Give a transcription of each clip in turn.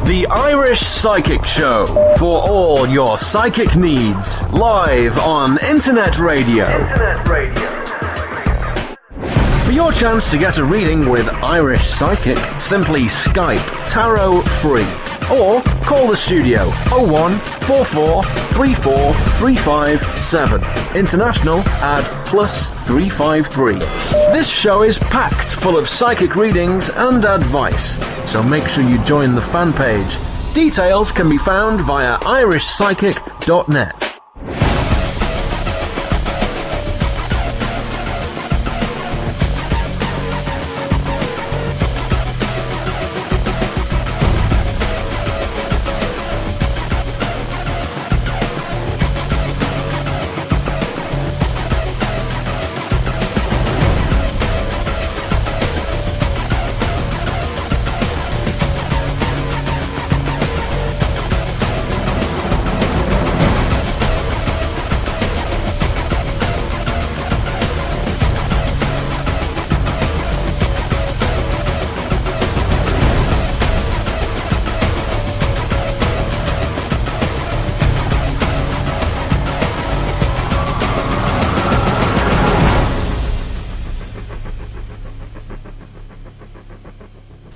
The Irish Psychic Show, for all your psychic needs, live on Internet Radio. For your chance to get a reading with Irish Psychic, simply Skype Tarot Free or call the studio 0144 34 357. International add +353. This show is packed full of psychic readings and advice, so make sure you join the fan page. Details can be found via irishpsychic.net.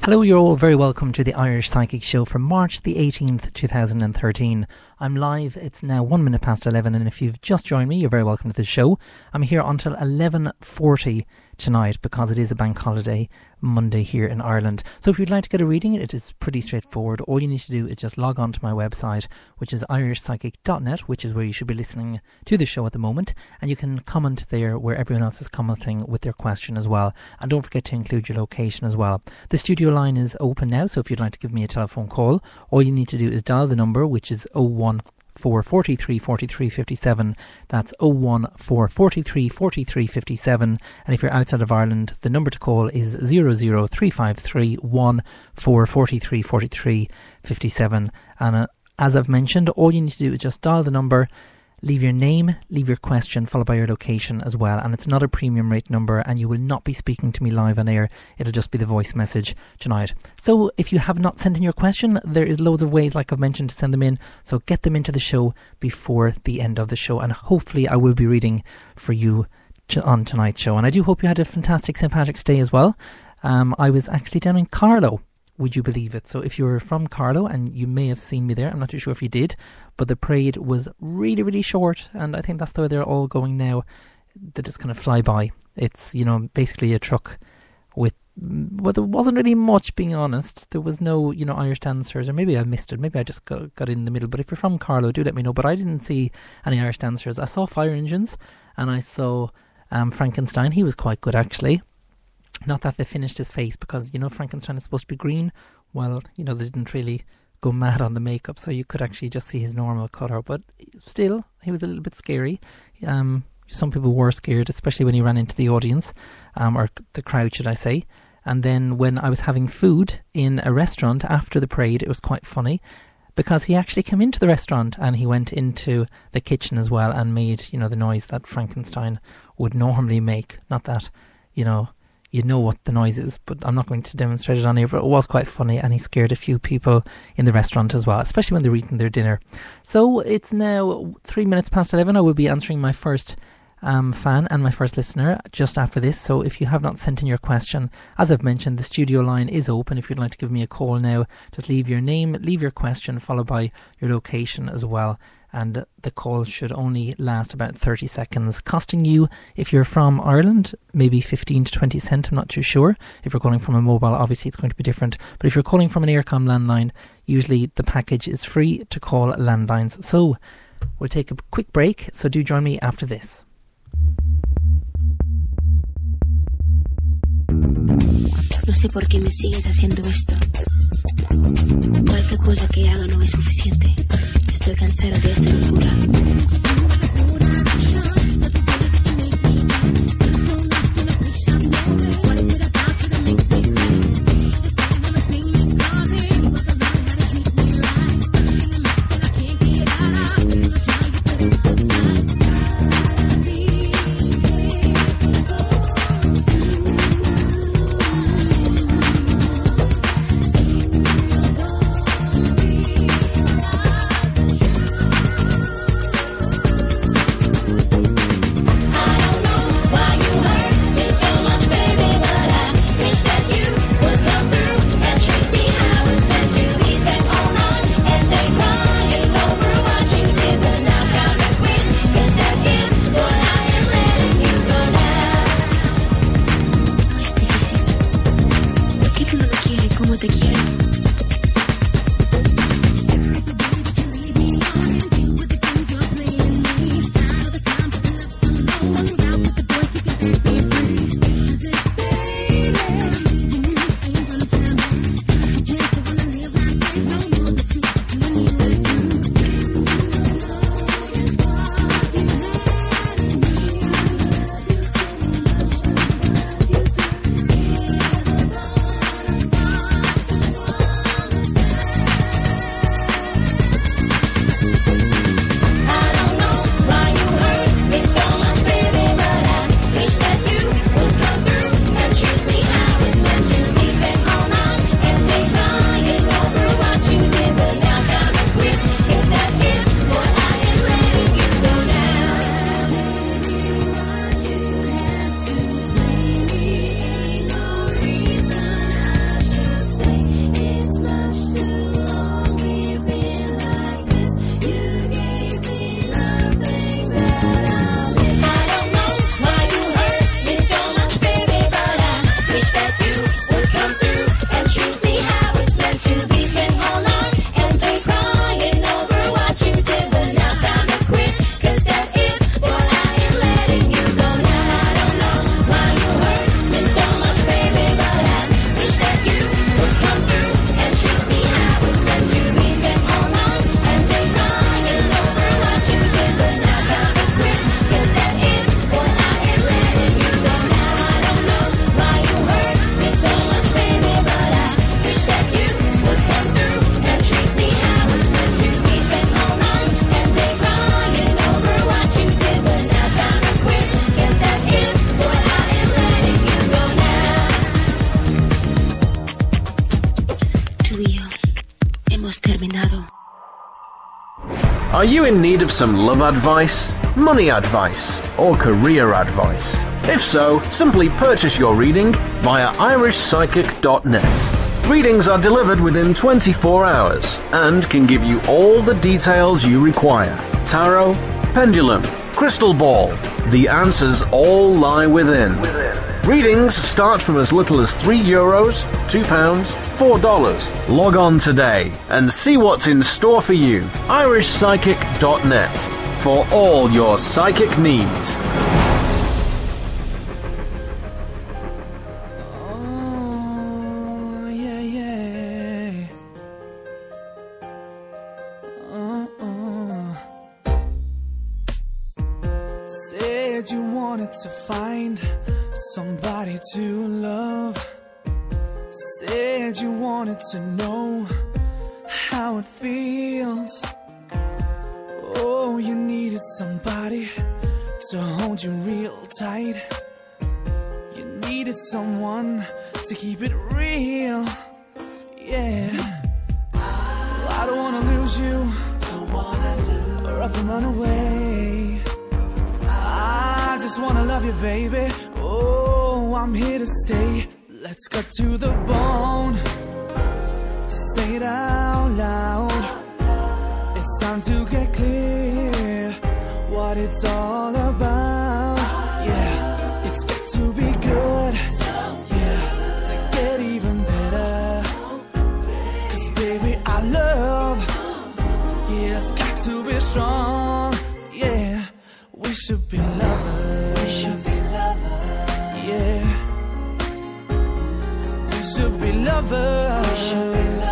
Hello, you're all very welcome to the Irish Psychic Show for March the 18th, 2013. I'm live, it's now 1 minute past 11, and if you've just joined me, you're very welcome to the show. I'm here until 11:40 tonight because it is a bank holiday Monday here in Ireland. So if you'd like to get a reading, it is pretty straightforward. All you need to do is just log on to my website, which is irishpsychic.net, which is where you should be listening to the show at the moment, and you can comment there where everyone else is commenting with their question as well. And don't forget to include your location as well. The studio line is open now, so if you'd like to give me a telephone call, all you need to do is dial the number, which is 01443 43 57. That's 01443 43 57. And if you're outside of Ireland, the number to call is 00353 1443 43 57. And as I've mentioned, all you need to do is just dial the number, leave your name, leave your question, followed by your location as well. And it's not a premium rate number, and you will not be speaking to me live on air. It'll just be the voice message tonight. So if you have not sent in your question, there is loads of ways, like I've mentioned, to send them in. So get them into the show before the end of the show, and hopefully I will be reading for you on tonight's show. And I do hope you had a fantastic St. Patrick's Day as well. I was actually down in Carlow. Would you believe it? So if you're from Carlow, and you may have seen me there, I'm not too sure if you did, but the parade was really, really short, and I think that's the way they're all going now. They just kind of fly by. It's, you know, basically a truck with, well, there wasn't really much, being honest. There was no, you know, Irish dancers, or maybe I missed it. Maybe I just got in the middle. But if you're from Carlow, do let me know. But I didn't see any Irish dancers. I saw fire engines, and I saw Frankenstein. He was quite good, actually. Not that they finished his face, because, you know, Frankenstein is supposed to be green. Well, you know, they didn't really go mad on the makeup, so you could actually just see his normal colour. But still, he was a little bit scary. Some people were scared, especially when he ran into the audience, or the crowd, should I say. And then when I was having food in a restaurant after the parade, it was quite funny, because he actually came into the restaurant and he went into the kitchen as well and made, you know, the noise that Frankenstein would normally make. Not that, you know what the noise is, but I'm not going to demonstrate it on here, but it was quite funny, and he scared a few people in the restaurant as well, especially when they were eating their dinner. So it's now 3 minutes past 11. I will be answering my first fan and my first listener just after this. So if you have not sent in your question, as I've mentioned, the studio line is open. If you'd like to give me a call now, just leave your name, leave your question, followed by your location as well. And the call should only last about 30 seconds, costing you, if you're from Ireland, maybe 15 to 20 cents, I'm not too sure. If you're calling from a mobile, obviously it's going to be different. But if you're calling from an Eircom landline, usually the package is free to call landlines. So we'll take a quick break, so do join me after this. No sé por qué me sigues haciendo esto. Cualquier cosa que haga no es suficiente. Estoy cansada de esta locura. como te quiero. Are you in need of some love advice, money advice, or career advice? If so, simply purchase your reading via irishpsychic.net. Readings are delivered within 24 hours and can give you all the details you require. Tarot, pendulum, crystal ball. The answers all lie within. Readings start from as little as €3, £2, $4. Log on today and see what's in store for you. irishpsychic.net for all your psychic needs. Said you wanted to find somebody to love. Said you wanted to know how it feels. Oh, you needed somebody to hold you real tight. You needed someone to keep it real. Yeah. Well, I don't wanna lose you, or up and run away. I just wanna love you, baby. Oh, I'm here to stay. Let's cut to the bone. Say it out loud. It's time to get clear what it's all about. Yeah, it's got to be good. Yeah, to get even better. 'Cause baby, our love, yeah, it's got to be strong. Yeah, we should be lovers. We should be lovers. Yeah, we should be lovers.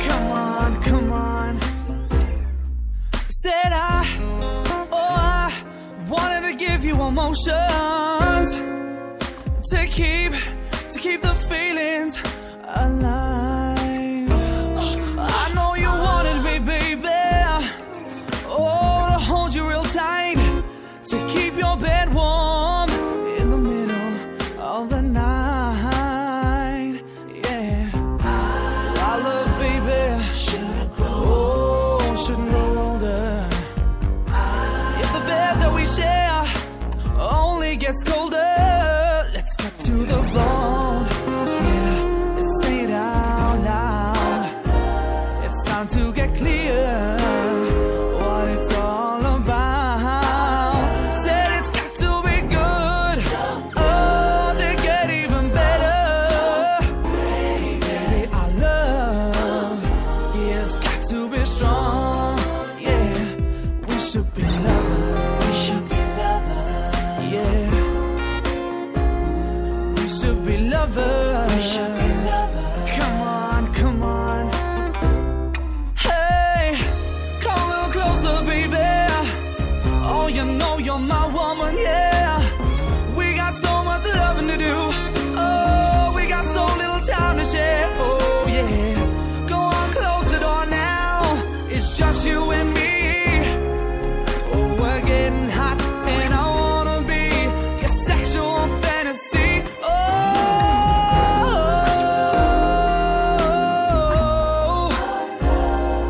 Come on, come on. Said I wanted to give you emotions to keep the feelings alive. I know you wanted me, baby. Oh, to hold you real tight, to keep your bed warm in the middle of the night. Yeah, our love, baby, shouldn't grow older. If the bed that we share only gets colder, let's cut to the bone. Yeah. it's just you and me. Oh, we're getting hot, and I wanna be your sexual fantasy. Oh,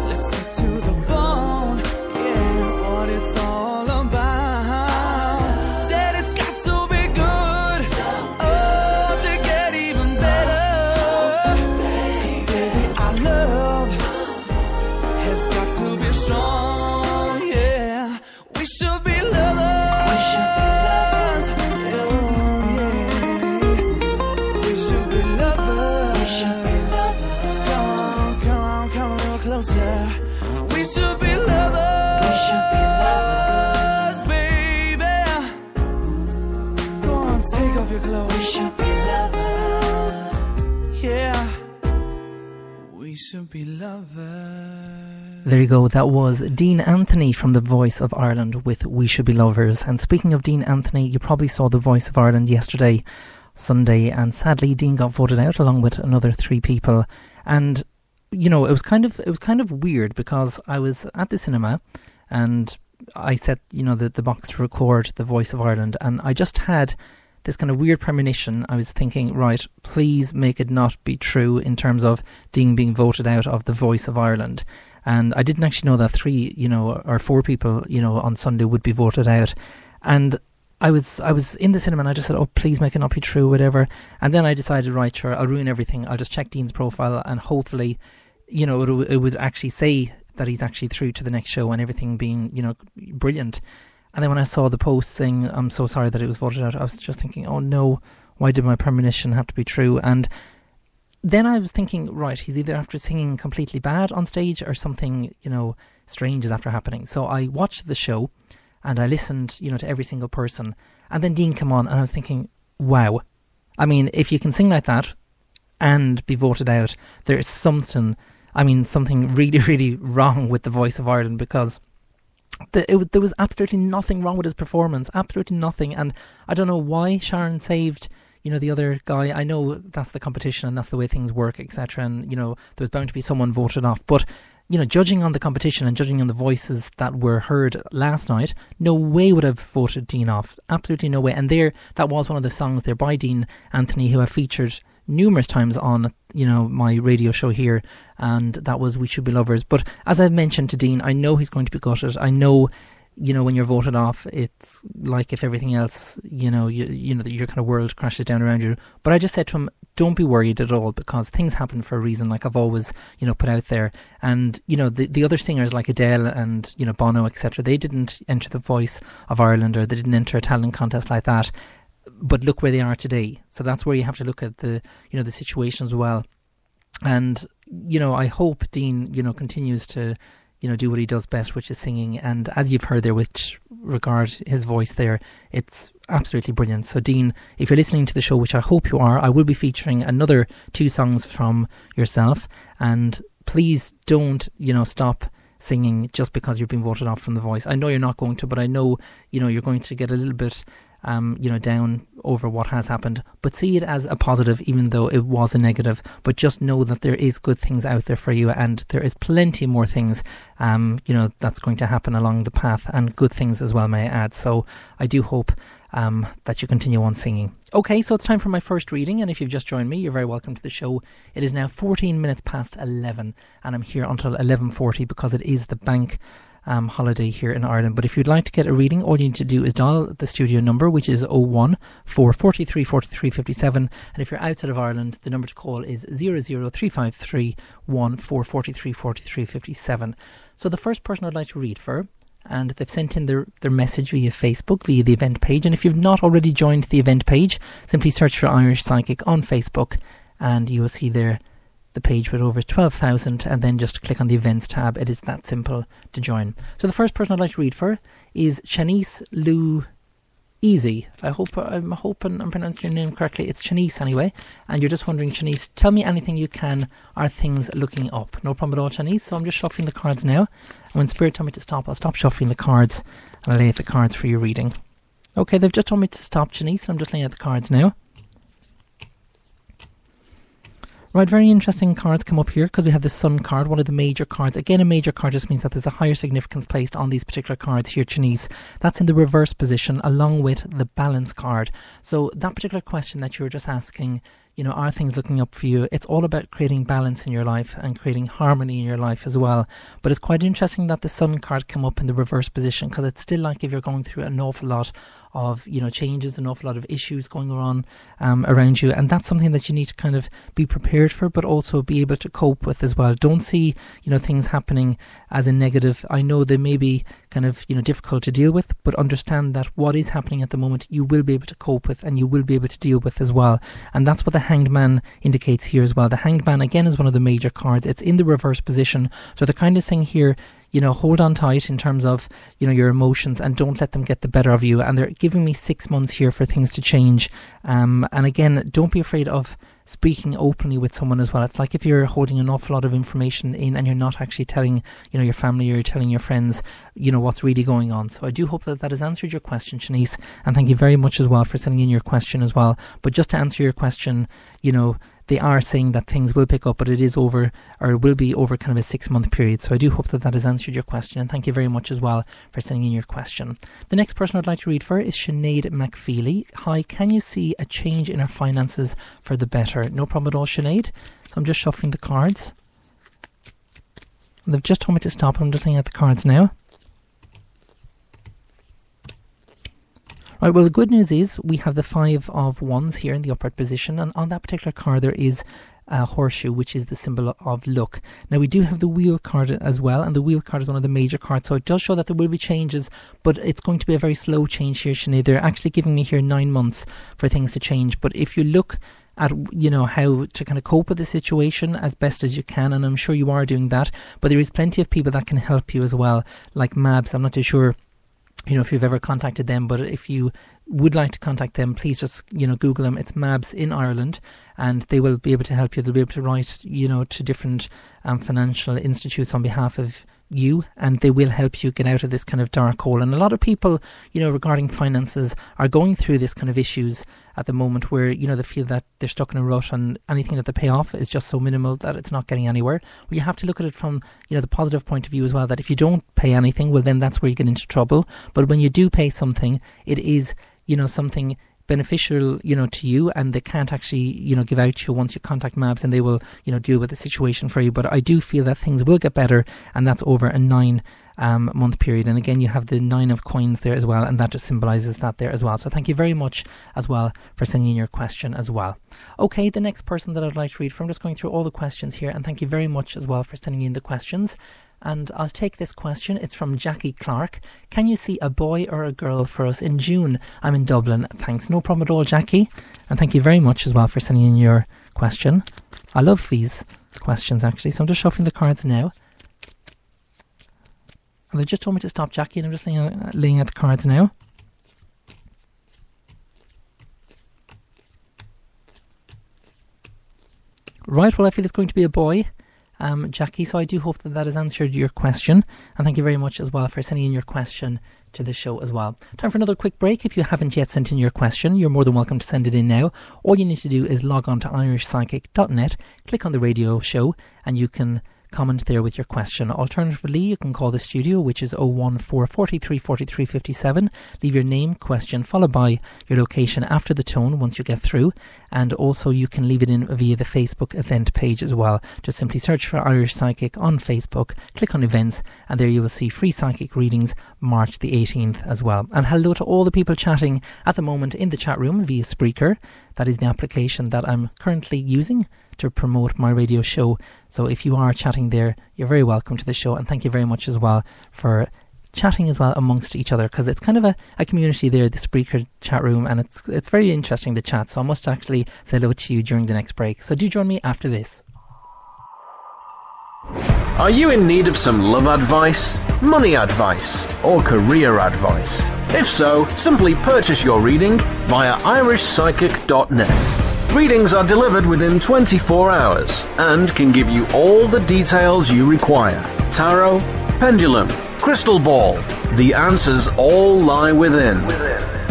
let's get to the bone. Yeah, what it's all about. Said it's got to be good. Oh, to get even better. 'Cause baby, our love has got to be strong. Yeah, we should be lovers. We should be lovers. Oh, yeah. We should be lovers. We should be lovers. Come on, come on, come a little closer. We should be lovers. We should be lovers, baby. Go on, take off your clothes. We should be lovers. Yeah, we should be lovers. There you go, that was Dean Anthony from The Voice of Ireland with We Should Be Lovers. And speaking of Dean Anthony, you probably saw The Voice of Ireland yesterday, Sunday, and sadly Dean got voted out along with another 3 people. And you know, it was kind of weird because I was at the cinema and I set, you know, the box to record The Voice of Ireland, and I just had this kind of weird premonition. I was thinking, right, please make it not be true in terms of Dean being voted out of The Voice of Ireland. And I didn't actually know that 3, you know, or 4 people, you know, on Sunday would be voted out. And I was in the cinema and I just said, oh, please make it not be true, whatever. And then I decided, right, sure, I'll ruin everything. I'll just check Dean's profile and hopefully, you know, it would actually say that he's actually through to the next show and everything being, you know, brilliant. And then when I saw the post saying, I'm so sorry that it was voted out, I was just thinking, oh no, why did my premonition have to be true? And then I was thinking, right, he's either after singing completely bad on stage or something, you know, strange is after happening. So I watched the show and I listened, you know, to every single person. And then Dean came on and I was thinking, wow. I mean, if you can sing like that and be voted out, there is something really, really wrong with The Voice of Ireland, because there was absolutely nothing wrong with his performance, absolutely nothing. And I don't know why Sharon saved, you know, the other guy. I know that's the competition and that's the way things work, etc. And, you know, there was bound to be someone voted off. But, you know, judging on the competition and judging on the voices that were heard last night, no way would have voted Dean off. Absolutely no way. And that was one of the songs there by Dean Anthony, who I've featured numerous times on, you know, my radio show here, and that was We Should Be Lovers. But as I mentioned to Dean, I know he's going to be gutted. I know, you know, when you're voted off, it's like if everything else, you know, your kind of world crashes down around you. But I just said to him, don't be worried at all, because things happen for a reason, like I've always, you know, put out there. And, you know, the other singers like Adele and, you know, Bono, etc., they didn't enter The Voice of Ireland, or they didn't enter a talent contest like that. But look where they are today. So that's where you have to look at the, you know, the situation as well. And, you know, I hope Dean, you know, continues to, you know, do what he does best, which is singing. And as you've heard there, which regard his voice there, it's absolutely brilliant. So Dean, if you're listening to the show, which I hope you are, I will be featuring another 2 songs from yourself. And please don't, you know, stop singing just because you've been voted off from The Voice. I know you're not going to, but I know, you know, you're going to get a little bit you know, down over what has happened, but see it as a positive, even though it was a negative. But just know that there is good things out there for you, and there is plenty more things, you know, that's going to happen along the path, and good things as well, may I add. So I do hope that you continue on singing. Okay, so it's time for my first reading, and if you've just joined me, you're very welcome to the show. It is now 14 minutes past 11, and I'm here until 11:40 because it is the bank holiday here in Ireland. But if you'd like to get a reading, all you need to do is dial the studio number, which is 01 443 43 57, and if you're outside of Ireland, the number to call is 00353 1443 43 57. So the first person I'd like to read for, and they've sent in their message via Facebook, via the event page. And if you've not already joined the event page, simply search for Irish Psychic on Facebook and you will see there the page with over 12,000, and then just click on the events tab. It is that simple to join. So the first person I'd like to read for is Shanice Lou Easy. I'm hoping I'm pronouncing your name correctly. It's Shanice anyway, and you're just wondering, Shanice, tell me anything you can. Are things looking up? No problem at all, Shanice. So I'm just shuffling the cards now, and when Spirit told me to stop, I'll stop shuffling the cards and I'll lay out the cards for your reading. Okay, they've just told me to stop, Shanice, and I'm just laying out the cards now. Right, very interesting cards come up here because we have the Sun card, one of the major cards. Again, a major card just means that there's a higher significance placed on these particular cards here, Chinese. That's in the reverse position along with the Balance card. So that particular question that you were just asking, you know, are things looking up for you? It's all about creating balance in your life and creating harmony in your life as well. But it's quite interesting that the Sun card come up in the reverse position because it's still like if you're going through an awful lot of, you know, changes, an awful lot of issues going on around you, and that's something that you need to kind of be prepared for, but also be able to cope with as well. Don't see, you know, things happening as a negative. I know they may be kind of, you know, difficult to deal with, but understand that what is happening at the moment you will be able to cope with and you will be able to deal with as well. And that's what the Hanged Man indicates here as well. The Hanged Man again is one of the major cards. It's in the reverse position, so they're kind of saying here, you know, hold on tight in terms of, you know, your emotions and don't let them get the better of you. And they're giving me 6 months here for things to change. And again, don't be afraid of speaking openly with someone as well. It's like if you're holding an awful lot of information in and you're not actually telling, you know, your family or you're telling your friends, you know, what's really going on. So I do hope that that has answered your question, Shanice, and thank you very much as well for sending in your question as well. But just to answer your question, you know, they are saying that things will pick up, but it is over, or will be over kind of a 6 month period. So I do hope that that has answered your question, and thank you very much as well for sending in your question. The next person I'd like to read for is Sinead McFeely. Hi, can you see a change in our finances for the better? No problem at all, Sinead. So I'm just shuffling the cards. And they've just told me to stop. I'm just looking at the cards now. Right, well, the good news is we have the 5 of Wands here in the upright position, and on that particular card there is a horseshoe, which is the symbol of luck. Now we do have the Wheel card as well, and the Wheel card is one of the major cards, so it does show that there will be changes, but it's going to be a very slow change here, Sinead. They're actually giving me here 9 months for things to change, but if you look at, you know, how to kind of cope with the situation as best as you can, and I'm sure you are doing that, but there is plenty of people that can help you as well, like MABS. I'm not too sure, you know, if you've ever contacted them, but if you would like to contact them, please just, you know, Google them. It's MABS in Ireland, and they will be able to help you. They'll be able to write, you know, to different financial institutes on behalf of you, and they will help you get out of this kind of dark hole. And a lot of people, you know, regarding finances are going through this kind of issues at the moment where, you know, they feel that they're stuck in a rut and anything that they pay off is just so minimal that it's not getting anywhere. Well, you have to look at it from, you know, the positive point of view as well, that if you don't pay anything, well, then that's where you get into trouble. But when you do pay something, it is, you know, something beneficial, you know, to you, and they can't actually, you know, give out to you once you contact MABS, and they will, you know, deal with the situation for you. But I do feel that things will get better, and that's over a 9 month period. And again, you have the 9 of coins there as well, and that just symbolises that there as well. So thank you very much as well for sending in your question as well. Okay, the next person that I'd like to read from, just going through all the questions here, and thank you very much as well for sending in the questions. And I'll take this question. It's from Jackie Clark. Can you see a boy or a girl for us in June? I'm in Dublin. Thanks. No problem at all, Jackie. And thank you very much as well for sending in your question. I love these questions, actually. So I'm just shuffling the cards now. And they just told me to stop, Jackie, and I'm just laying out the cards now. Right, well, I feel it's going to be a boy, Jackie, so I do hope that that has answered your question, and thank you very much as well for sending in your question to the show as well. Time for another quick break. If you haven't yet sent in your question, you're more than welcome to send it in now. All you need to do is log on to irishpsychic.net, click on the radio show, and you can comment there with your question. Alternatively, you can call the studio, which is 014 43 43 57. Leave your name, question, followed by your location after the tone once you get through. And also you can leave it in via the Facebook event page as well. Just simply search for Irish Psychic on Facebook, click on events, and there you will see free psychic readings March the 18th as well. And hello to all the people chatting at the moment in the chat room via Spreaker. That is the application that I'm currently using to promote my radio show. So if you are chatting there, you're very welcome to the show, and thank you very much as well for chatting as well amongst each other, because it's kind of a community there, the Spreaker chat room, and it's very interesting to chat. So I must actually say hello to you during the next break. So do join me after this. Are you in need of some love advice, money advice, or career advice? If so, simply purchase your reading via irishpsychic.net. Readings are delivered within 24 hours and can give you all the details you require. Tarot, pendulum, crystal ball, the answers all lie within.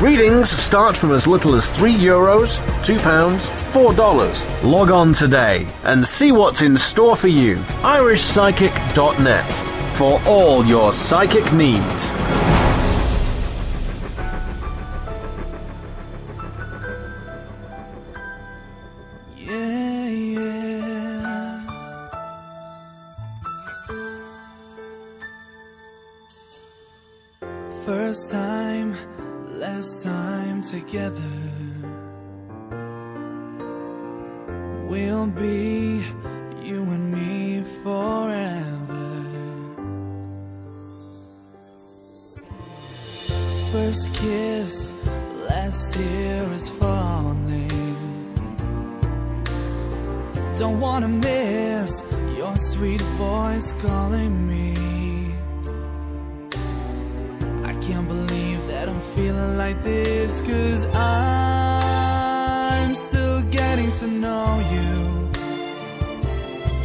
Readings start from as little as €3, £2, $4. Log on today and see what's in store for you. irishpsychic.net for all your psychic needs. First time, last time together. We'll be you and me forever. First kiss, last tear is falling. Don't wanna miss your sweet voice calling me. Can't believe that I'm feeling like this, 'cause I'm still getting to know you.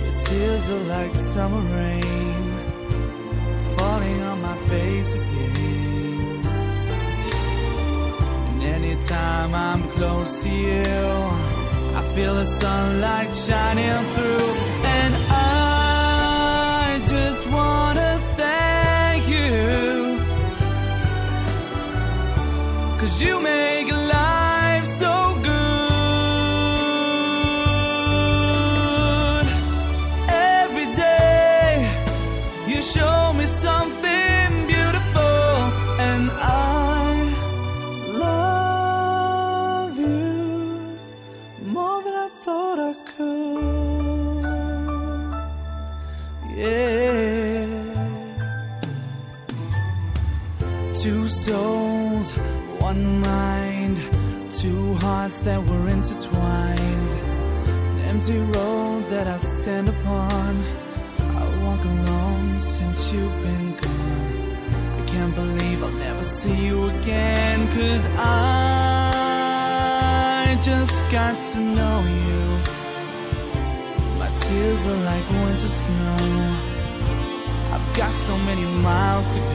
Your tears are like summer rain falling on my face again. And anytime I'm close to you, I feel the sunlight shining through. And I just wanna thank you, 'cause you make life so good. Every day you show me something beautiful, and I love you more than I thought I could. Yeah. Two souls, one mind, two hearts that were intertwined. An empty road that I stand upon. I walk alone since you've been gone. I can't believe I'll never see you again, 'cause I just got to know you. My tears are like winter snow. I've got so many miles to go.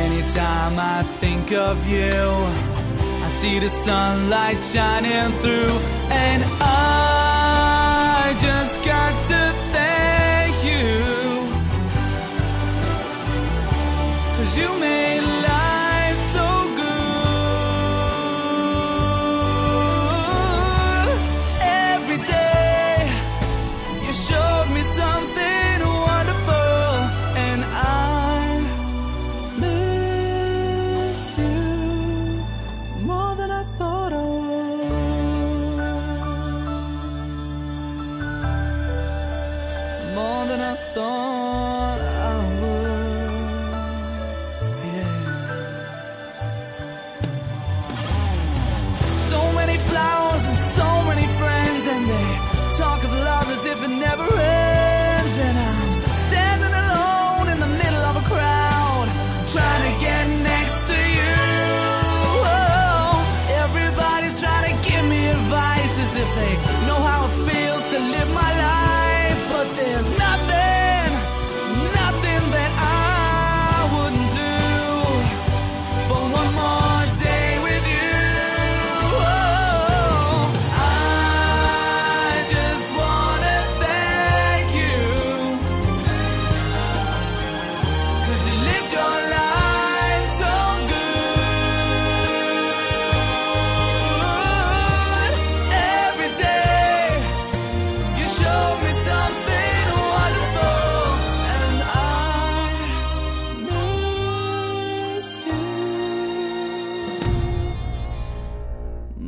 Anytime I think of you, I see the sunlight shining through. And I just got to thank you, 'cause you made life so good. Every day you showed me something wonderful, and more than I thought I would. More than I thought I would. Yeah. So many flowers and so many friends, and they talk of love as if it never ends. And I'm standing alone in the middle of a crowd, trying to get next to you. Trying to give me advice as if they know how it feels to live my life. But there's nothing that I wouldn't do for one more day with you. I just wanna thank you, 'cause you lived your life so good. Every day you showed me something wonderful, and I miss you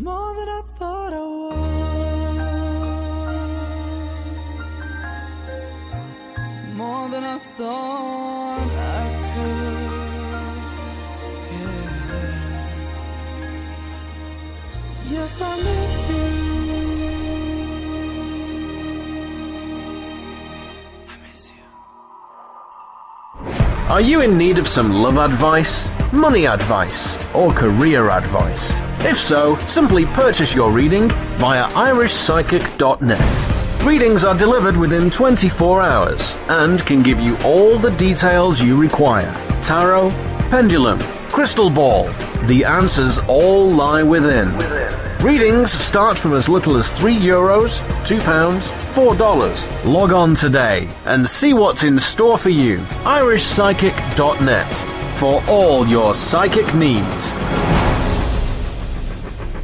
more than I thought I would. More than I thought I could. Yeah. Yes, I miss you. I miss you. Are you in need of some love advice, money advice, or career advice? If so, simply purchase your reading via irishpsychic.net. Readings are delivered within 24 hours and can give you all the details you require: tarot, pendulum, crystal ball. The answers all lie within. Readings start from as little as €3, £2, $4. Log on today and see what's in store for you. irishpsychic.net for all your psychic needs.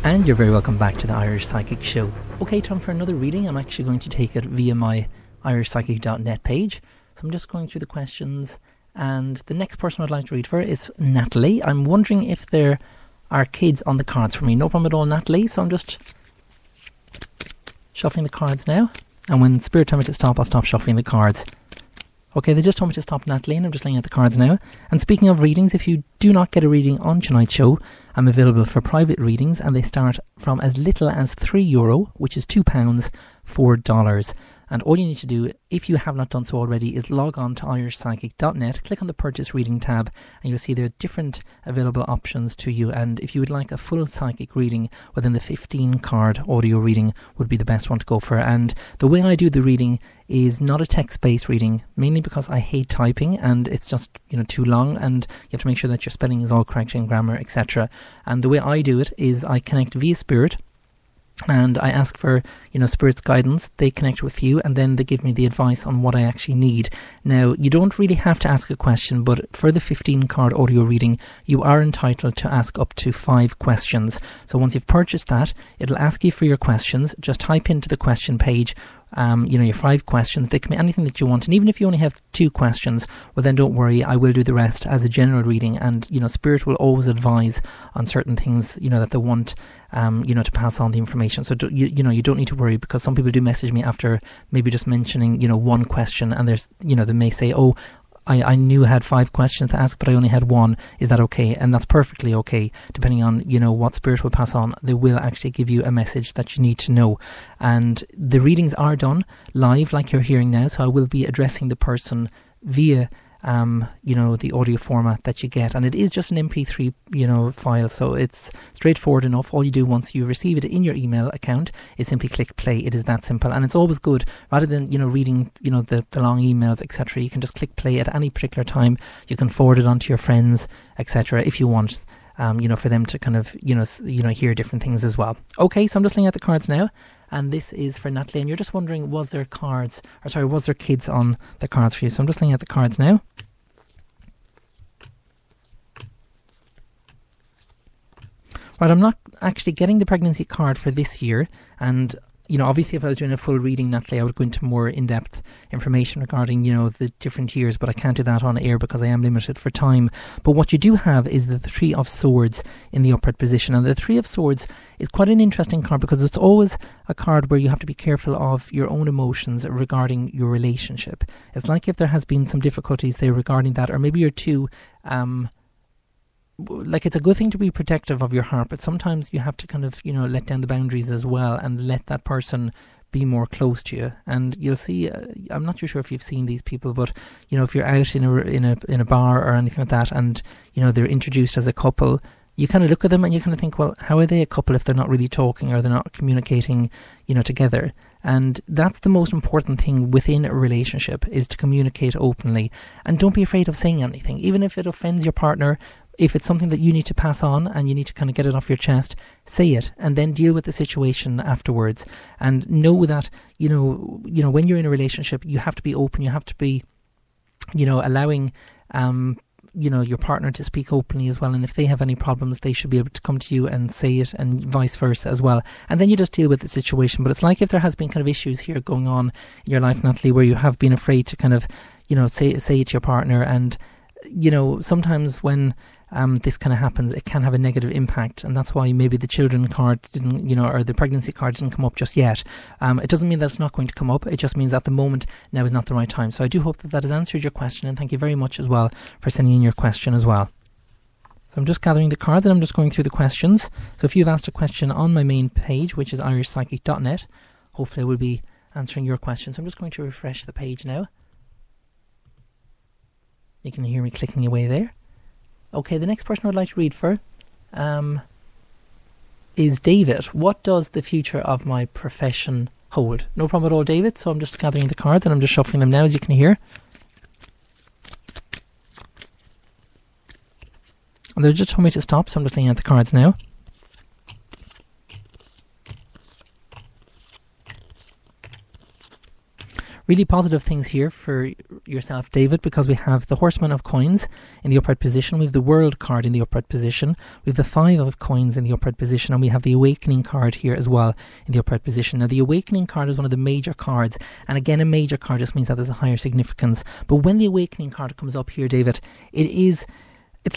And you're very welcome back to the Irish Psychic Show. Okay, time for another reading. I'm actually going to take it via my irishpsychic.net page. So I'm just going through the questions, and the next person I'd like to read for is Natalie. I'm wondering if there are kids on the cards for me. No problem at all, Natalie. So I'm just shuffling the cards now, and when Spirit tell me to stop, I'll stop shuffling the cards. Okay, they just told me to stop, Natalie, and I'm just looking at the cards now. And speaking of readings, if you do not get a reading on tonight's show, I'm available for private readings, and they start from as little as €3, which is £2, $4. And all you need to do, if you have not done so already, is log on to irishpsychic.net, click on the Purchase Reading tab, and you'll see there are different available options to you. And if you would like a full psychic reading, well, then the 15-card audio reading would be the best one to go for. And the way I do the reading is not a text-based reading, mainly because I hate typing, and it's just, too long, and you have to make sure that your spelling is all correct in grammar, etc. And the way I do it is I connect via Spirit, and I ask for, Spirit's guidance. They connect with you, and then they give me the advice on what I actually need. Now, you don't really have to ask a question, but for the 15-card audio reading, you are entitled to ask up to 5 questions. So once you've purchased that, it'll ask you for your questions. Just type into the question page, your 5 questions. They can be anything that you want, and even if you only have 2 questions, well, then don't worry, I will do the rest as a general reading. And Spirit will always advise on certain things that they want to pass on the information. So you don't need to worry, because some people do message me after maybe just mentioning one question, and there's they may say, oh, I knew I had 5 questions to ask, but I only had 1. Is that okay? And that's perfectly okay, depending on, what Spirit will pass on. They will actually give you a message that you need to know. And the readings are done live, like you're hearing now, so I will be addressing the person via the audio format that you get, and it is just an MP3 file, so it's straightforward enough. All you do once you receive it in your email account is simply click play. It is that simple, and it's always good, rather than reading the long emails, etc. You can just click play at any particular time. You can forward it on to your friends, etc. if you want, for them to kind of hear different things as well. Okay, so I'm just looking at the cards now, and this is for Natalie, and you're just wondering, was there kids on the cards for you? So I'm just looking at the cards now. Right, I'm not actually getting the pregnancy card for this year, and obviously if I was doing a full reading, Natalie, I would go into more in-depth information regarding, the different years, but I can't do that on air because I am limited for time. But what you do have is the 3 of Swords in the upright position, and the 3 of Swords is quite an interesting card, because it's always a card where you have to be careful of your own emotions regarding your relationship. It's like if there has been some difficulties there regarding that, or maybe you're too it's a good thing to be protective of your heart, but sometimes you have to kind of let down the boundaries as well, and let that person be more close to you. And you'll see, I'm not too sure if you've seen these people, but if you're out in a bar or anything like that, and they're introduced as a couple, you kind of look at them and you kind of think, well, how are they a couple if they're not really talking, or they're not communicating together? And that's the most important thing within a relationship, is to communicate openly, and don't be afraid of saying anything, even if it offends your partner. If it's something that you need to pass on and you need to kind of get it off your chest, say it, and then deal with the situation afterwards. And know that, when you're in a relationship, you have to be open. You have to be, allowing, your partner to speak openly as well. And if they have any problems, they should be able to come to you and say it, and vice versa as well. And then you just deal with the situation. But it's like if there has been kind of issues here going on in your life, Natalie, where you have been afraid to kind of, say it to your partner. And, sometimes when this kind of happens, it can have a negative impact, and that's why maybe the children card didn't, or the pregnancy card didn't come up just yet. It doesn't mean that it's not going to come up. It just means at the moment now is not the right time. So I do hope that has answered your question, and thank you very much as well for sending in your question as well. So I'm just gathering the cards, and I'm just going through the questions. So if you've asked a question on my main page, which is irishpsychic.net, hopefully I will be answering your questions. So I'm just going to refresh the page now. You can hear me clicking away there. Okay, the next person I'd like to read for is David. What does the future of my profession hold? No problem at all, David. So I'm just gathering the cards, and I'm just shuffling them now, as you can hear. And they just told me to stop, so I'm just looking at the cards now. Really positive things here for yourself, David, because we have the Horseman of Coins in the upright position, we have the World card in the upright position, we have the Five of Coins in the upright position, and we have the Awakening card here as well in the upright position. Now, the Awakening card is one of the major cards, and again, a major card just means that there's a higher significance. But when the Awakening card comes up here, David, it's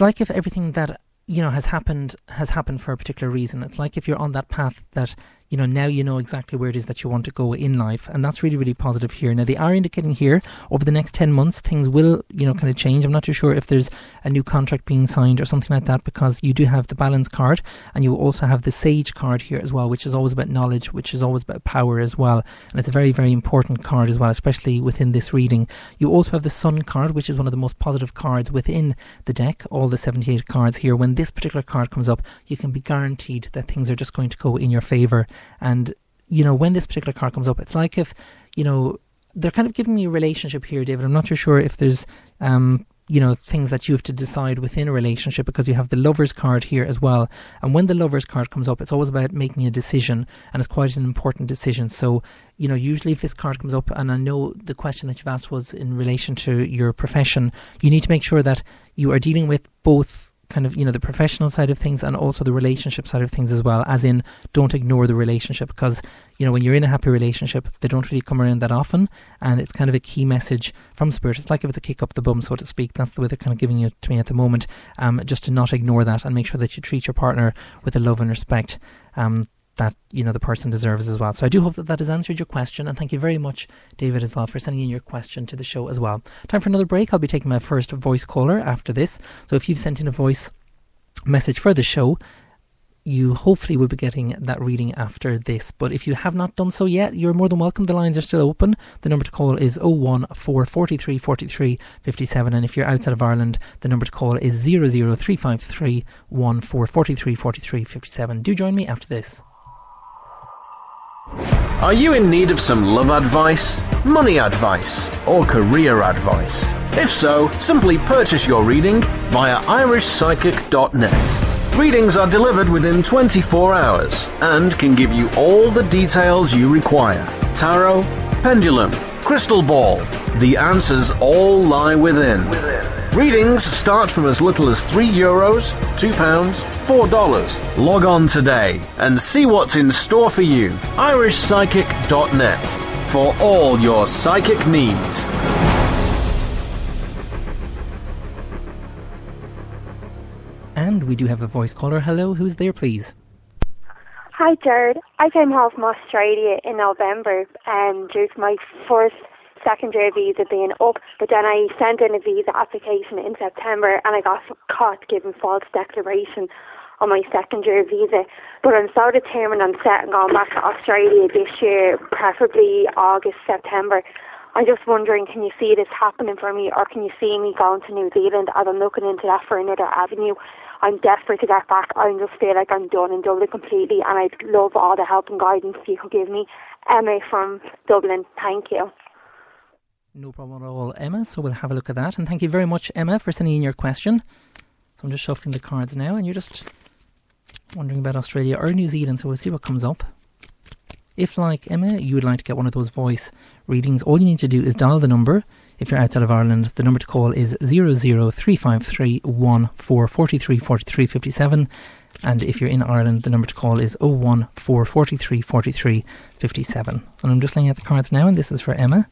like if everything that has happened for a particular reason. It's like if you're on that path that now you know exactly where it is that you want to go in life, and that's really, really positive here. Now, they are indicating here over the next 10 months things will kind of change. I'm not too sure if there's a new contract being signed or something like that, because you do have the Balance card, and you also have the Sage card here as well, which is always about knowledge, which is always about power as well, and it's a very, very important card as well, especially within this reading. You also have the Sun card, which is one of the most positive cards within the deck, all the 78 cards here. When this particular card comes up, you can be guaranteed that things are just going to go in your favour. And when this particular card comes up, it's like if they're kind of giving me a relationship here, David. I'm not too sure if there's things that you have to decide within a relationship, because you have the Lovers card here as well. And when the Lovers card comes up, it's always about making a decision, and it's quite an important decision. So usually if this card comes up, and I know the question that you've asked was in relation to your profession, you need to make sure that you are dealing with both kind of the professional side of things and also the relationship side of things as well, as in don't ignore the relationship, because when you're in a happy relationship, they don't really come around that often, and it's kind of a key message from Spirit. It's like if it's a kick up the bum, so to speak. That's the way they're kind of giving it to me at the moment, just to not ignore that and make sure that you treat your partner with the love and respect that the person deserves as well. So I do hope that has answered your question, and thank you very much, David, as well, for sending in your question to the show as well. Time for another break. I'll be taking my first voice caller after this, so if you've sent in a voice message for the show, you hopefully will be getting that reading after this. But if you have not done so yet, you're more than welcome. The lines are still open. The number to call is 01443 43 57, and if you're outside of Ireland, the number to call is 00353 1443 43 57. Do join me after this. Are you in need of some love advice, money advice, or career advice? If so, simply purchase your reading via irishpsychic.net. Readings are delivered within 24 hours and can give you all the details you require. Tarot, pendulum, crystal ball. The answers all lie within. Readings start from as little as €3, £2, $4. Log on today and see what's in store for you. irishpsychic.net for all your psychic needs. And we do have a voice caller. Hello, who's there, please? Hi, Jared. I came home from Australia in November due to my first secondary visa being up, but then I sent in a visa application in September and I got caught giving false declaration on my secondary visa. But I'm so determined and set on going back to Australia this year, preferably August, September. I'm just wondering, can you see this happening for me, or can you see me going to New Zealand, as I'm looking into that for another avenue? I'm desperate to get back. I just feel like I'm done in Dublin completely, and I'd love all the help and guidance you could give me. Emma from Dublin, thank you. No problem at all, Emma, so we'll have a look at that. And thank you very much, Emma, for sending in your question. So I'm just shuffling the cards now, and you're just wondering about Australia or New Zealand, so we'll see what comes up. If, like Emma, you would like to get one of those voice readings, all you need to do is dial the number. If you're outside of Ireland, the number to call is 00353 1443 43 57. And if you're in Ireland, the number to call is 01443 43 57. And I'm just looking at the cards now, and this is for Emma.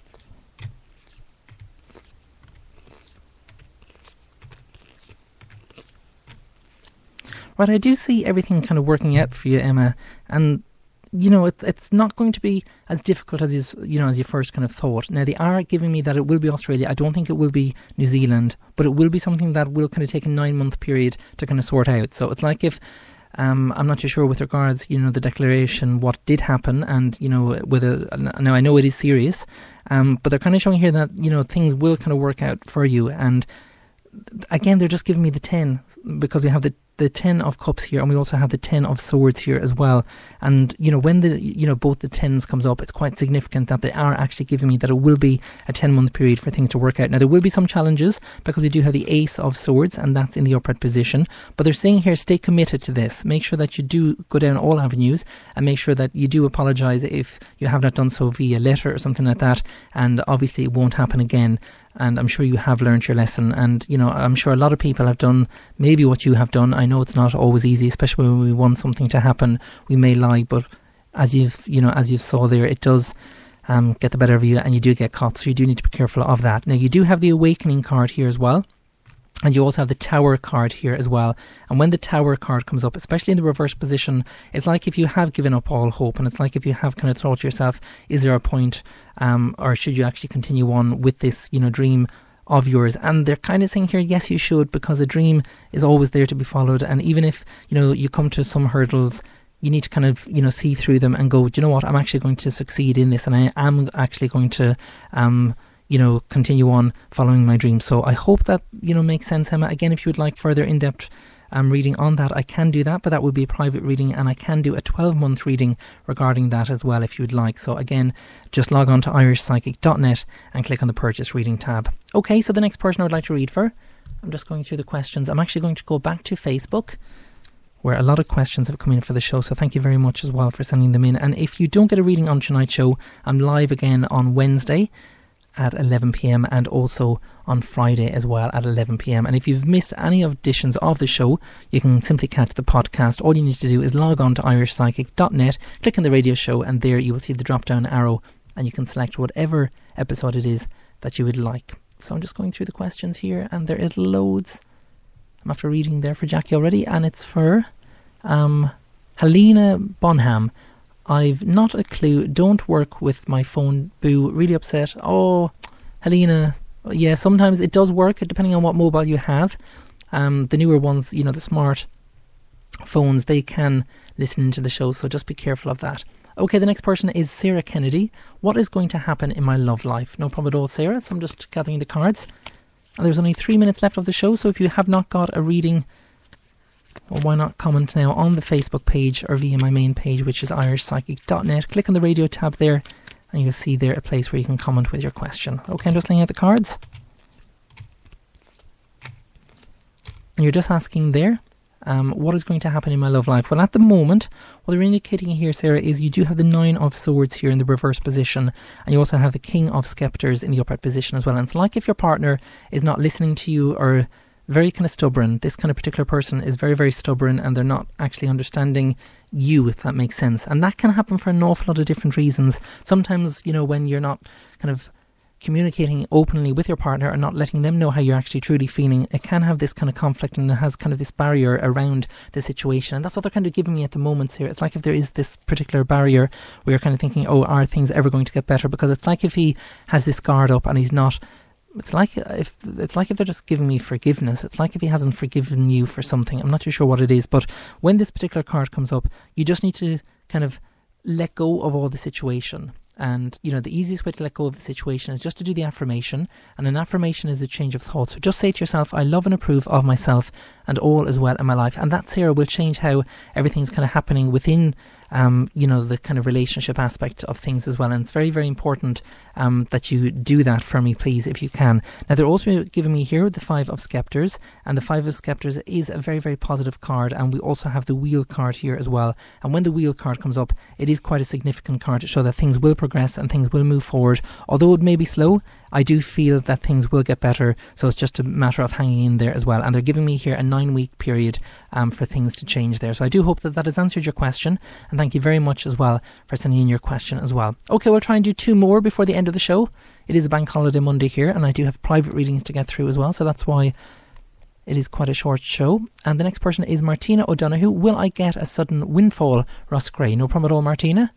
Right, I do see everything kind of working out for you, Emma, and it's not going to be as difficult as you first kind of thought. Now, they are giving me that it will be Australia. I don't think it will be New Zealand, but it will be something that will kind of take a 9-month period to kind of sort out. So it's like if I'm not too sure with regards, the declaration, what did happen, and now I know it is serious, but they're kind of showing here that things will kind of work out for you. And again, they're just giving me the 10 because we have the the 10 of Cups here, and we also have the 10 of Swords here as well. And, when both the 10s comes up, it's quite significant that they are actually giving me that it will be a 10-month period for things to work out. Now, there will be some challenges because we do have the Ace of Swords, and that's in the upright position. But they're saying here, stay committed to this. Make sure that you do go down all avenues, and make sure that you do apologise if you have not done so via letter or something like that. And obviously it won't happen again. And I'm sure you have learned your lesson. And, I'm sure a lot of people have done maybe what you have done. I know it's not always easy, especially when we want something to happen. We may lie, but as you've saw there, it does get the better of you, and you do get caught. So you do need to be careful of that. Now, you do have the Awakening card here as well. And you also have the Tower card here as well. And when the Tower card comes up, especially in the reverse position, it's like if you have given up all hope, and it's like if you have kind of thought to yourself, is there a point, or should you actually continue on with this, dream of yours? And they're kind of saying here, yes, you should, because a dream is always there to be followed. And even if, you come to some hurdles, you need to kind of, see through them and go, do you know what, I'm actually going to succeed in this, and I am actually going to, continue on following my dreams. So I hope that, makes sense, Emma. Again, if you would like further in-depth reading on that, I can do that, but that would be a private reading, and I can do a 12-month reading regarding that as well if you would like. So again, just log on to irishpsychic.net and click on the Purchase Reading tab. Okay, so the next person I would like to read for, I'm just going through the questions. I'm actually going to go back to Facebook, where a lot of questions have come in for the show, so thank you very much as well for sending them in. And if you don't get a reading on tonight's show, I'm live again on Wednesday at 11pm and also on Friday as well at 11pm. And if you've missed any of editions of the show, you can simply catch the podcast. All you need to do is log on to irishpsychic.net, click on the radio show, and there you will see the drop down arrow, and you can select whatever episode it is that you would like. So I'm just going through the questions here, and there is loads. I'm after reading there for Jackie already, and it's for Helena Bonham. I've not a clue. Don't work with my phone. Boo. Really upset. Oh, Helena. Yeah, sometimes it does work depending on what mobile you have. The newer ones, the smart phones, they can listen to the show, so just be careful of that. Okay, the next person is Sarah Kennedy. What is going to happen in my love life? No problem at all, Sarah. So I'm just gathering the cards. And there's only 3 minutes left of the show, so if you have not got a reading, well, why not comment now on the Facebook page or via my main page, which is irishpsychic.net. Click on the radio tab there, and you'll see there a place where you can comment with your question. Okay, I'm just laying out the cards. And you're just asking there, what is going to happen in my love life? Well, at the moment, what they're indicating here, Sarah, is you do have the 9 of Swords here in the reverse position, and you also have the King of Scepters in the upright position as well. And it's like if your partner is not listening to you or very kind of stubborn. This kind of particular person is very, very stubborn, and they're not actually understanding you, if that makes sense. And that can happen for an awful lot of different reasons. Sometimes, when you're not kind of communicating openly with your partner and not letting them know how you're actually truly feeling, it can have this kind of conflict, and it has kind of this barrier around the situation. And that's what they're kind of giving me at the moment here. It's like if there is this particular barrier where you're kind of thinking, oh, are things ever going to get better? Because it's like if he has this guard up and he's not. It's like if they're just giving me forgiveness. It's like if he hasn't forgiven you for something. I'm not too sure what it is, but when this particular card comes up, you just need to kind of let go of all the situation. And, the easiest way to let go of the situation is just to do the affirmation. And an affirmation is a change of thought. So just say to yourself, I love and approve of myself and all is well in my life. And that, Sarah, will change how everything's kind of happening within the kind of relationship aspect of things as well. And it's very, very important that you do that for me, please, if you can. Now, they're also giving me here the 5 of Scepters, and the 5 of Scepters is a very, very positive card, and we also have the Wheel card here as well. And when the Wheel card comes up, it is quite a significant card to show that things will progress and things will move forward. Although it may be slow, I do feel that things will get better, so it's just a matter of hanging in there as well. And they're giving me here a 9-week period for things to change there. So I do hope that has answered your question, and thank you very much as well for sending in your question as well. Okay, we'll try and do 2 more before the end of the show. It is a bank holiday Monday here, and I do have private readings to get through as well, so that's why it is quite a short show. And the next person is Martina O'Donoghue. Will I get a sudden windfall, Ross Gray? No problem at all, Martina.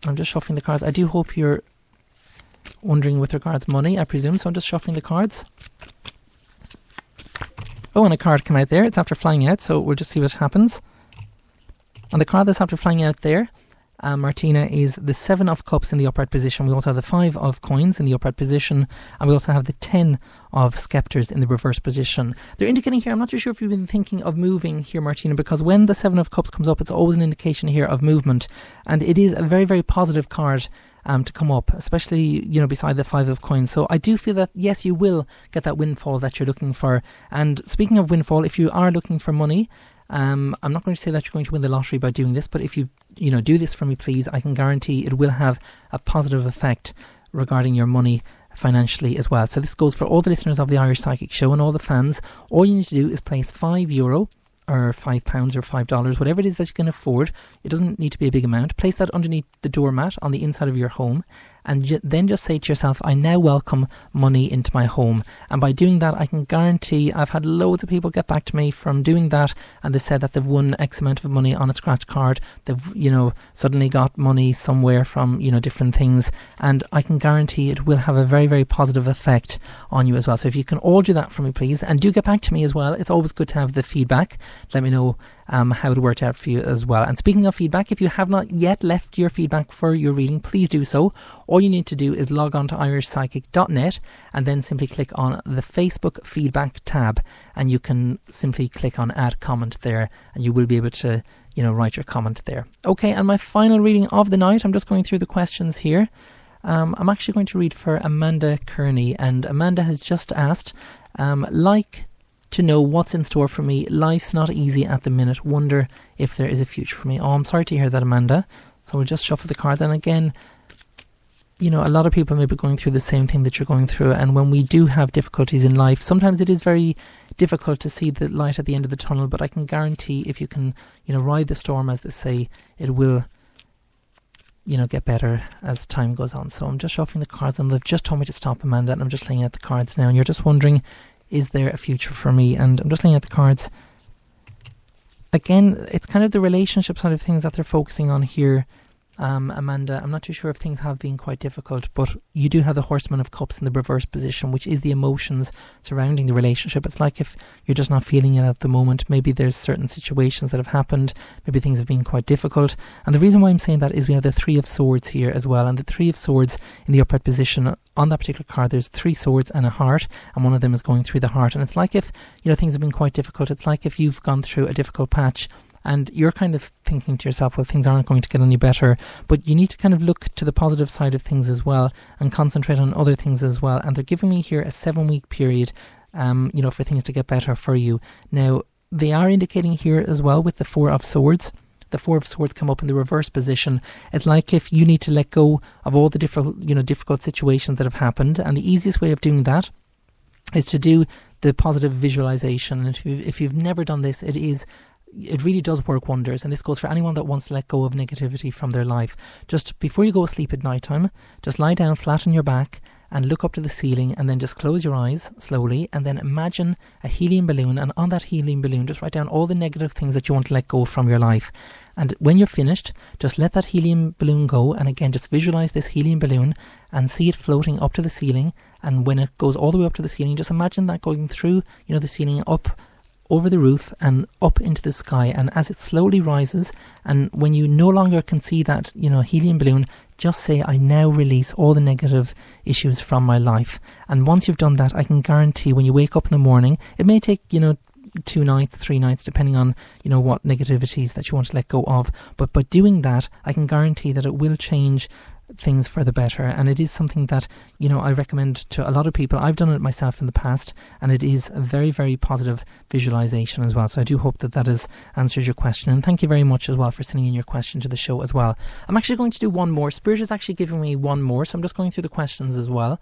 I'm just shuffling the cards. I do hope you're wondering with regards money, I presume, so I'm just shuffling the cards. Oh, and a card came out there. It's after flying out, so we'll just see what happens. And the card that's after flying out there Martina, is the 7 of cups in the upright position. We also have the 5 of coins in the upright position, and we also have the 10 of scepters in the reverse position. They're indicating here, I'm not too sure if you've been thinking of moving here, Martina, because when the 7 of cups comes up, it's always an indication here of movement, and it is a very, very positive card to come up, especially, beside the 5 of coins. So I do feel that, yes, you will get that windfall that you're looking for. And speaking of windfall, if you are looking for money, I'm not going to say that you're going to win the lottery by doing this, but if you do this for me, please, I can guarantee it will have a positive effect regarding your money financially as well. So this goes for all the listeners of the Irish Psychic Show and all the fans. All you need to do is place €5 or £5 or $5, whatever it is that you can afford. It doesn't need to be a big amount. Place that underneath the doormat on the inside of your home, and then just say to yourself, I now welcome money into my home. And by doing that, I can guarantee, I've had loads of people get back to me from doing that, and they've said that they've won X amount of money on a scratch card. They've, suddenly got money somewhere from, different things. And I can guarantee it will have a very, very positive effect on you as well. So if you can all do that for me, please, and do get back to me as well. It's always good to have the feedback. Let me know how it worked out for you as well. And speaking of feedback, if you have not yet left your feedback for your reading, please do so. All you need to do is log on to irishpsychic.net and then simply click on the Facebook feedback tab, and you can simply click on add comment there, and you will be able to write your comment there. Okay, and my final reading of the night, I'm just going through the questions here. I'm actually going to read for Amanda Kearney, and Amanda has just asked, to know what's in store for me. Life's not easy at the minute. Wonder if there is a future for me. Oh, I'm sorry to hear that, Amanda. So we'll just shuffle the cards. And again, a lot of people may be going through the same thing that you're going through. And when we do have difficulties in life, sometimes it is very difficult to see the light at the end of the tunnel. But I can guarantee if you can, ride the storm, as they say, it will, get better as time goes on. So I'm just shuffling the cards, and they've just told me to stop, Amanda. And I'm just laying out the cards now. And you're just wondering, is there a future for me? And I'm just looking at the cards. Again, it's kind of the relationship side of things that they're focusing on here, Amanda. I'm not too sure if things have been quite difficult, but you do have the Horseman of Cups in the reverse position, which is the emotions surrounding the relationship. It's like if you're just not feeling it at the moment, maybe there's certain situations that have happened, maybe things have been quite difficult. And the reason why I'm saying that is we have the 3 of Swords here as well, and the 3 of Swords in the upright position on that particular card, there's 3 swords and a heart, and one of them is going through the heart. And it's like if things have been quite difficult. It's like if you've gone through a difficult patch and you're kind of thinking to yourself, well, things aren't going to get any better, but you need to kind of look to the positive side of things as well and concentrate on other things as well. And they're giving me here a 7-week period for things to get better for you. Now, they are indicating here as well with the 4 of Swords. The 4 of Swords come up in the reverse position. It's like if you need to let go of all the difficult situations that have happened, and the easiest way of doing that is to do the positive visualization. And if you've never done this, it really does work wonders. And this goes for anyone that wants to let go of negativity from their life. Just before you go to sleep at night time, just lie down flat on your back and look up to the ceiling, and then just close your eyes slowly, and then imagine a helium balloon, and on that helium balloon just write down all the negative things that you want to let go from your life. And when you're finished, just let that helium balloon go, and again just visualize this helium balloon and see it floating up to the ceiling. And when it goes all the way up to the ceiling, just imagine that going through the ceiling, up over the roof and up into the sky. And as it slowly rises, and when you no longer can see that helium balloon, just say, I now release all the negative issues from my life. And once you've done that, I can guarantee when you wake up in the morning, it may take 2 nights, 3 nights, depending on what negativities that you want to let go of, but by doing that, I can guarantee that it will change things for the better. And it is something that I recommend to a lot of people. I've done it myself in the past, and it is a very, very positive visualization as well. So I do hope that has answered your question, and thank you very much as well for sending in your question to the show as well. I'm actually going to do one more. Spirit is actually giving me one more, so I'm just going through the questions as well.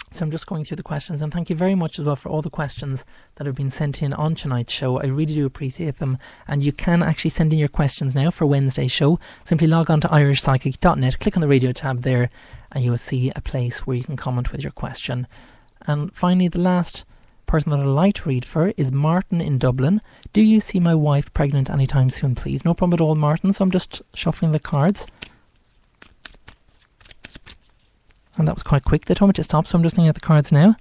So I'm just going through the questions, and thank you very much as well for all the questions that have been sent in on tonight's show. I really do appreciate them, and you can actually send in your questions now for Wednesday's show. Simply log on to irishpsychic.net, click on the radio tab there, and you will see a place where you can comment with your question. And finally, the last person that I'd like to read for is Martin in Dublin. Do you see my wife pregnant anytime soon, please? No problem at all, Martin. So I'm just shuffling the cards. And that was quite quick. They told me to stop, so I'm just looking at the cards now.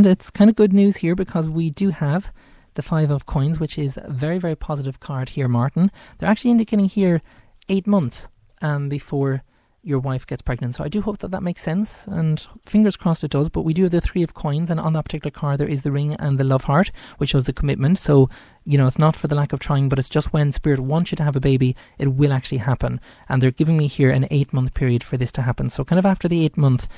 And it's kind of good news here because we do have the 5 of coins, which is a very, very positive card here, Martin. They're actually indicating here 8 months before your wife gets pregnant. So I do hope that that makes sense, and fingers crossed it does. But we do have the 3 of coins, and on that particular card there is the ring and the love heart, which shows the commitment. So, you know, it's not for the lack of trying, but it's just when Spirit wants you to have a baby, it will actually happen. And they're giving me here an 8-month period for this to happen. So kind of after the 8th month,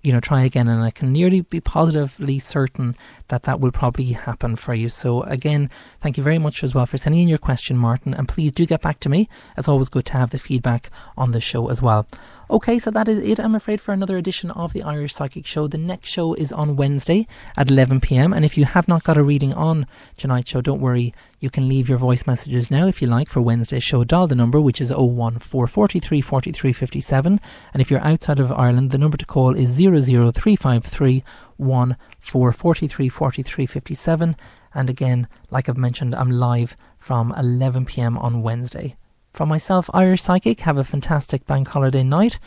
you know, try again. And I can nearly be positively certain that that will probably happen for you. So again, thank you very much as well for sending in your question, Martin. And please do get back to me. It's always good to have the feedback on the show as well. Okay, so that is it, I'm afraid, for another edition of the Irish Psychic Show. The next show is on Wednesday at 11 p.m. And if you have not got a reading on tonight's show, don't worry. You can leave your voice messages now if you like for Wednesday's show. Dial the number, which is 01443 43 57. And if you're outside of Ireland, the number to call is 00353 1443 43 57. And again, like I've mentioned, I'm live from 11 p.m. on Wednesday. From myself, Irish Psychic, have a fantastic bank holiday night,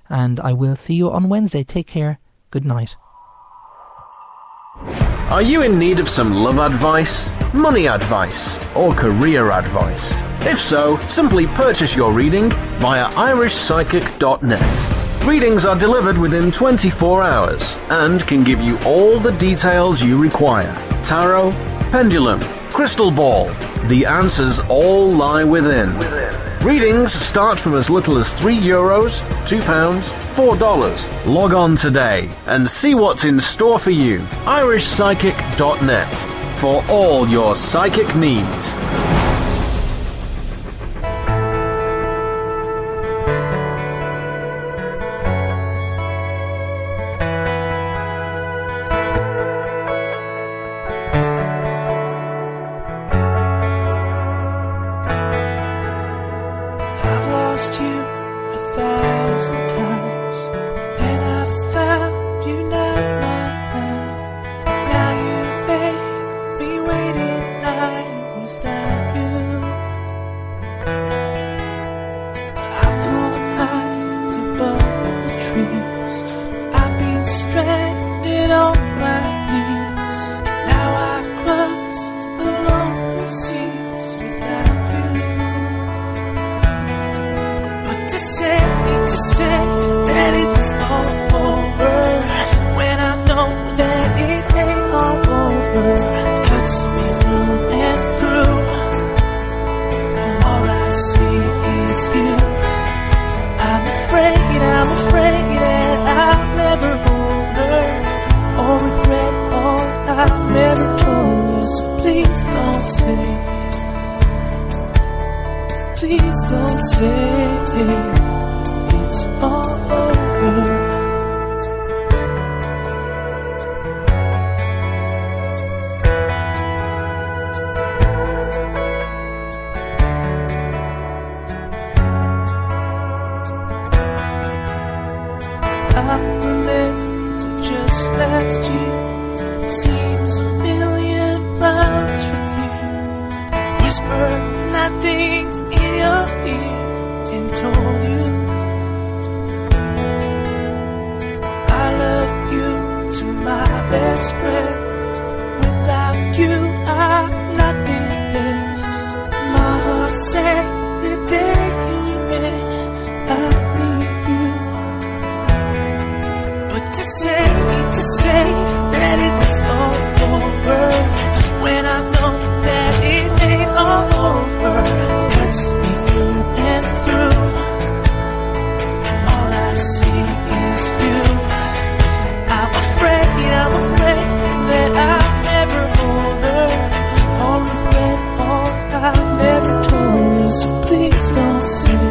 and I will see you on Wednesday. Take care. Good night. Are you in need of some love advice, money advice, or career advice? If so, simply purchase your reading via irishpsychic.net. Readings are delivered within 24 hours and can give you all the details you require. Tarot, pendulum, crystal ball. The answers all lie within. Readings start from as little as €3, £2, $4. Log on today and see what's in store for you. irishpsychic.net for all your psychic needs. Please don't say it's all over. I remember just last year, seems a million miles from here. Whispered like things in your ear and told you I love you to my best breath. Without you I'm nothing left. My heart sank the day you met. I need you. But to say that it's all over when I know that it ain't all over cuts me through and through, and all I see is you. I'm afraid that I'll never hold her or regret all I've never told her. So please don't say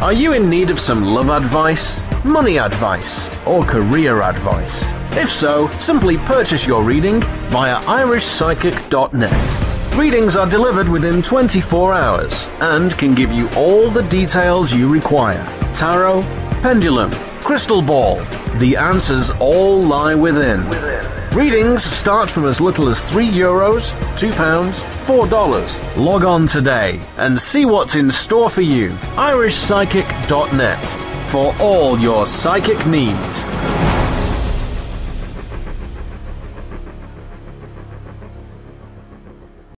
Are you in need of some love advice, money advice, or career advice? If so, simply purchase your reading via irishpsychic.net. Readings are delivered within 24 hours and can give you all the details you require. Tarot, pendulum, crystal ball. The answers all lie within. Readings start from as little as €3, £2, $4. Log on today and see what's in store for you. irishpsychic.net for all your psychic needs.